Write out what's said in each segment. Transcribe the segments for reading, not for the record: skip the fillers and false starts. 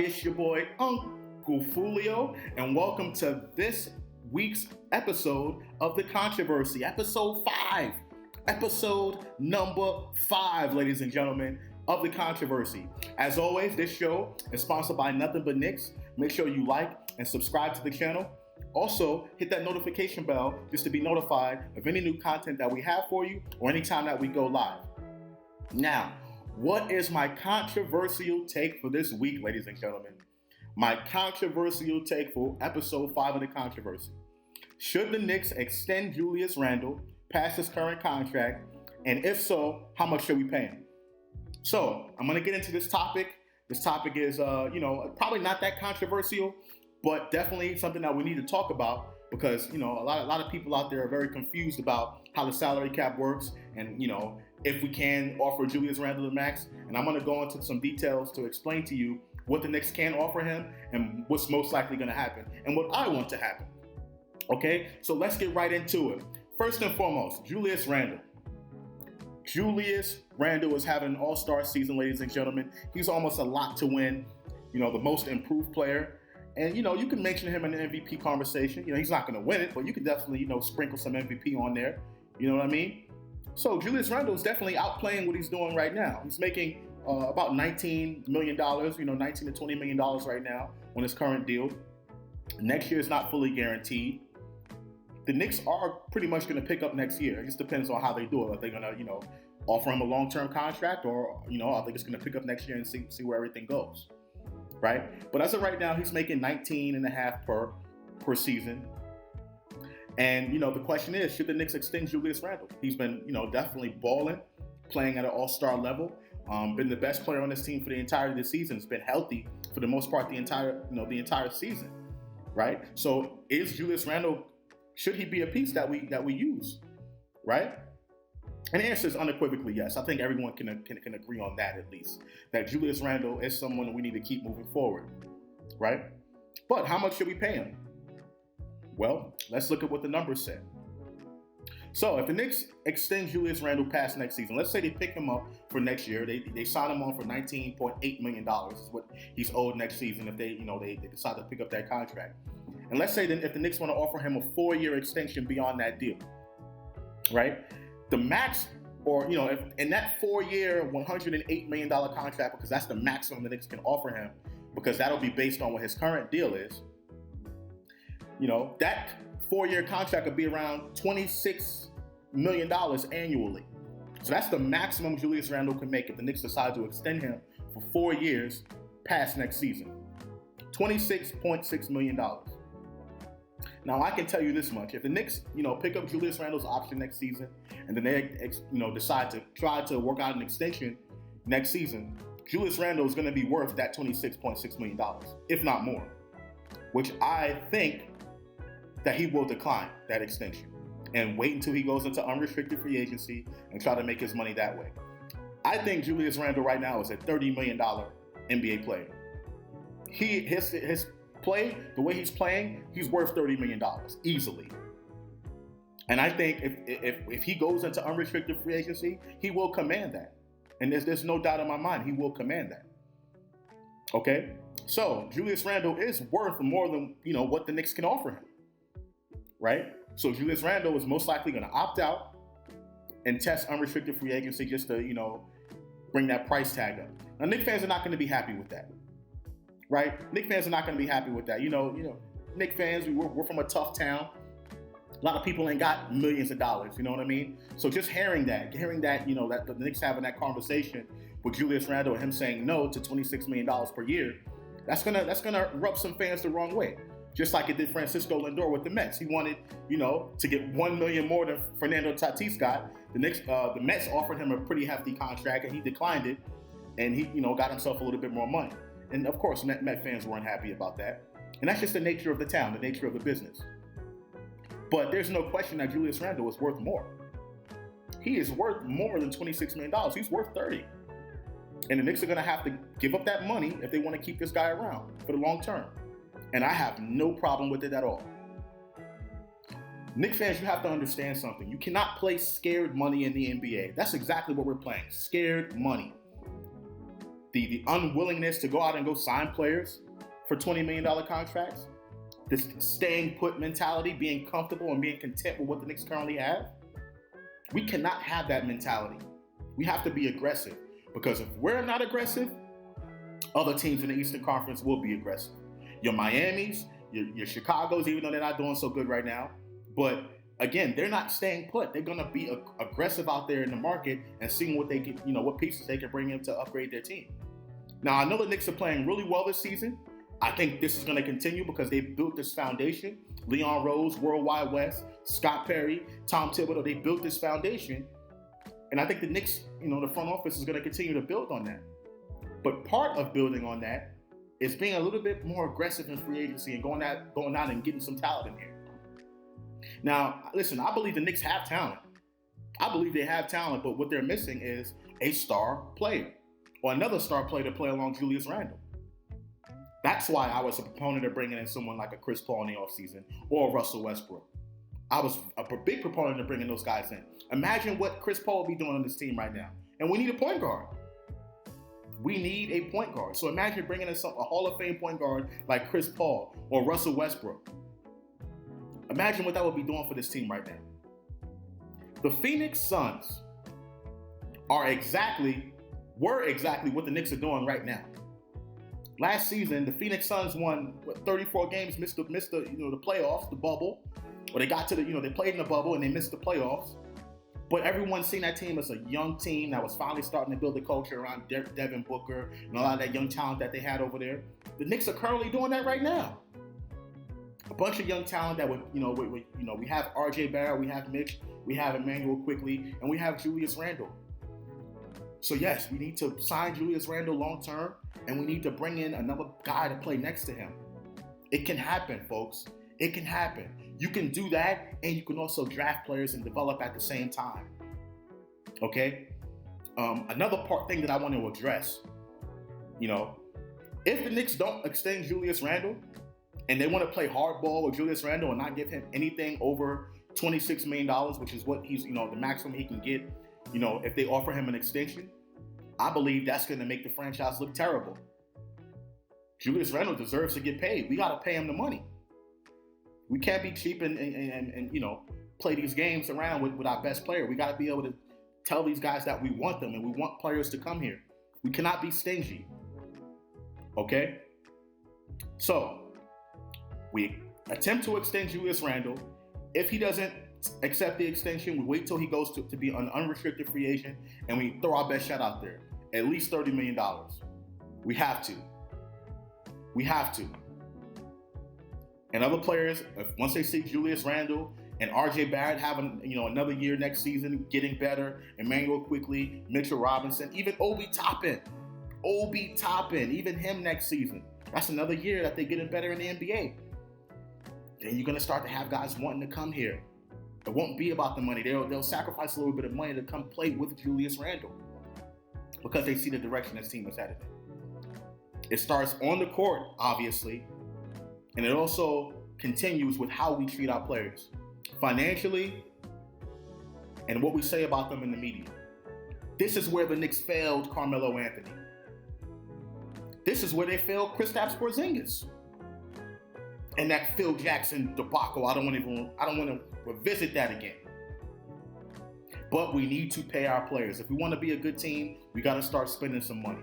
It's your boy Uncle Fulio, and welcome to this week's episode of The Controversy, episode 5. Episode number 5, ladies and gentlemen, of The Controversy. As always, this show is sponsored by nothing but Knicks. Make sure you like and subscribe to the channel. Also, hit that notification bell just to be notified of any new content that we have for you or anytime that we go live. Now, what is my controversial take for this week, ladies and gentlemen? My controversial take for episode 5 of The Controversy. Should the Knicks extend Julius Randle past his current contract? And if so, how much should we pay him? So, I'm going to get into this topic. This topic is, probably not that controversial, but definitely something that we need to talk about because, a lot of people out there are very confused about how the salary cap works and, if we can offer Julius Randle the max. And I'm going to go into some details to explain to you what the Knicks can offer him and what's most likely going to happen and what I want to happen. Okay, so let's get right into it. First and foremost, Julius Randle. Julius Randle is having an all-star season, ladies and gentlemen. He's almost a lock to win, the most improved player. And, you can mention him in the MVP conversation. He's not going to win it, but you can definitely, sprinkle some MVP on there. You know what I mean? So Julius Randle is definitely outplaying what he's doing right now. He's making about $19 million, $19 to $20 million right now on his current deal. Next year is not fully guaranteed. The Knicks are pretty much going to pick up next year. It just depends on how they do it. Are they going to, offer him a long-term contract or, are they just going to pick up next year and see where everything goes? Right? But as of right now, he's making 19 and a half per season. And, the question is, should the Knicks extend Julius Randle? He's been, definitely balling, playing at an all-star level, been the best player on this team for the entirety of the season. He's been healthy for the most part the entire season, right? So is Julius Randle, should he be a piece that we use, right? And the answer is unequivocally yes. I think everyone can agree on that at least, that Julius Randle is someone that we need to keep moving forward, right? But how much should we pay him? Well, let's look at what the numbers say. So if the Knicks extend Julius Randle past next season, let's say they pick him up for next year, they sign him on for $19.8 million is what he's owed next season if they decide to pick up that contract. And let's say that if the Knicks want to offer him a 4-year extension beyond that deal, right? The max, or, if in that 4-year, $108 million contract, because that's the maximum the Knicks can offer him, because that'll be based on what his current deal is, that 4-year contract would be around $26 million annually. So that's the maximum Julius Randle can make if the Knicks decide to extend him for 4 years past next season. $26.6 million. Now, I can tell you this much. If the Knicks, pick up Julius Randle's option next season, and then they, decide to try to work out an extension next season, Julius Randle is going to be worth that $26.6 million, if not more, which I think that he will decline that extension and wait until he goes into unrestricted free agency and try to make his money that way. I think Julius Randle right now is a $30 million NBA player. His play, the way he's playing, he's worth $30 million easily. And I think if he goes into unrestricted free agency, he will command that. And there's no doubt in my mind he will command that. Okay? So Julius Randle is worth more than, what the Knicks can offer him. Right? So Julius Randle is most likely going to opt out and test unrestricted free agency just to, bring that price tag up. Now, Knicks fans are not going to be happy with that. Right? Knicks fans are not going to be happy with that. Knicks fans, we're from a tough town. A lot of people ain't got millions of dollars, you know what I mean? So just hearing that, that the Knicks having that conversation with Julius Randle and him saying no to $26 million per year, that's gonna rub some fans the wrong way. Just like it did Francisco Lindor with the Mets. He wanted, to get $1 million more than Fernando Tatis got. The Mets offered him a pretty hefty contract and he declined it, and he, got himself a little bit more money. And of course, Met fans weren't happy about that. And that's just the nature of the town, the nature of the business. But there's no question that Julius Randle is worth more. He is worth more than $26 million. He's worth $30. And the Knicks are going to have to give up that money if they want to keep this guy around for the long term. And I have no problem with it at all. Knicks fans, you have to understand something. You cannot play scared money in the NBA. That's exactly what we're playing. Scared money. the unwillingness to go out and go sign players for $20 million contracts, this staying put mentality, being comfortable and being content with what the Knicks currently have. We cannot have that mentality. We have to be aggressive, because if we're not aggressive, other teams in the Eastern Conference will be aggressive. Your Miamis, your Chicagos, even though they're not doing so good right now. But again, they're not staying put. They're going to be aggressive out there in the market and seeing what they can, what pieces they can bring in to upgrade their team. Now, I know the Knicks are playing really well this season. I think this is going to continue because they built this foundation. Leon Rose, Worldwide West, Scott Perry, Tom Thibodeau, they built this foundation. And I think the Knicks, the front office is going to continue to build on that. But part of building on that is being a little bit more aggressive in free agency and going out and getting some talent in here. Now, listen, I believe the Knicks have talent. I believe they have talent, but what they're missing is a star player or another star player to play along Julius Randle. That's why I was a proponent of bringing in someone like a Chris Paul in the offseason or Russell Westbrook. I was a big proponent of bringing those guys in. Imagine what Chris Paul would be doing on this team right now. And we need a point guard. We need a point guard. So imagine bringing in a Hall of Fame point guard like Chris Paul or Russell Westbrook. Imagine what that would be doing for this team right now. The Phoenix Suns were exactly what the Knicks are doing right now. Last season, the Phoenix Suns won 34 games, missed the playoffs, the bubble. Or they got to they played in the bubble and they missed the playoffs. But everyone's seen that team as a young team that was finally starting to build a culture around Devin Booker and a lot of that young talent that they had over there. The Knicks are currently doing that right now. A bunch of young talent that would, we have RJ Barrett, we have Mitch, we have Emmanuel Quickley, and we have Julius Randle. So yes, we need to sign Julius Randle long term, and we need to bring in another guy to play next to him. It can happen, folks. It can happen. You can do that, and you can also draft players and develop at the same time. Okay? Another thing that I want to address, if the Knicks don't extend Julius Randle, and they want to play hardball with Julius Randle and not give him anything over $26 million, which is what he's, the maximum he can get, if they offer him an extension, I believe that's going to make the franchise look terrible. Julius Randle deserves to get paid. We got to pay him the money. We can't be cheap and play these games around with our best player. We got to be able to tell these guys that we want them and we want players to come here. We cannot be stingy. Okay? So, we attempt to extend Julius Randle. If he doesn't accept the extension, we wait till he goes to be an unrestricted free agent and we throw our best shot out there. At least $30 million. We have to. We have to. And other players, once they see Julius Randle and RJ Barrett having, another year next season, getting better, Emmanuel Quickley, Mitchell Robinson, even Obi Toppin, even him next season. That's another year that they're getting better in the NBA. Then you're going to start to have guys wanting to come here. It won't be about the money. They'll sacrifice a little bit of money to come play with Julius Randle because they see the direction this team is headed in. It starts on the court, obviously, and it also continues with how we treat our players, financially, and what we say about them in the media. This is where the Knicks failed Carmelo Anthony. This is where they failed Kristaps Porzingis. And that Phil Jackson debacle, I don't want to revisit that again. But we need to pay our players. If we want to be a good team, we got to start spending some money.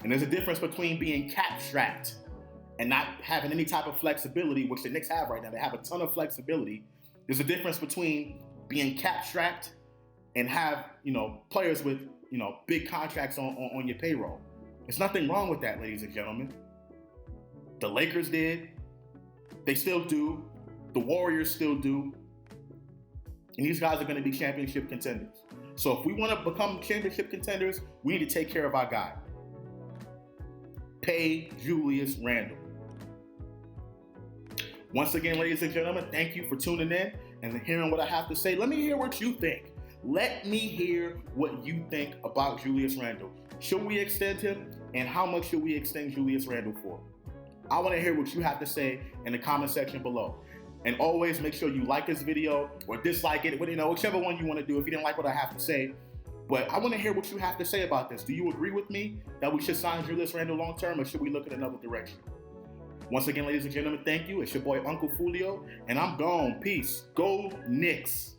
And there's a difference between being cap-strapped and not having any type of flexibility, which the Knicks have right now. They have a ton of flexibility. There's a difference between being cap-strapped and have, players with, big contracts on your payroll. There's nothing wrong with that, ladies and gentlemen. The Lakers did. They still do. The Warriors still do. And these guys are going to be championship contenders. So if we want to become championship contenders, we need to take care of our guy. Pay Julius Randle. Once again, ladies and gentlemen, thank you for tuning in and hearing what I have to say. Let me hear what you think. Let me hear what you think about Julius Randle. Should we extend him? And how much should we extend Julius Randle for? I want to hear what you have to say in the comment section below. And always make sure you like this video or dislike it, whichever one you want to do. If you didn't like what I have to say, But I want to hear what you have to say about this. Do you agree with me that we should sign Julius Randle long term, or should we look in another direction? Once again, ladies and gentlemen, thank you. It's your boy Uncle Fulio, and I'm gone. Peace. Go Knicks.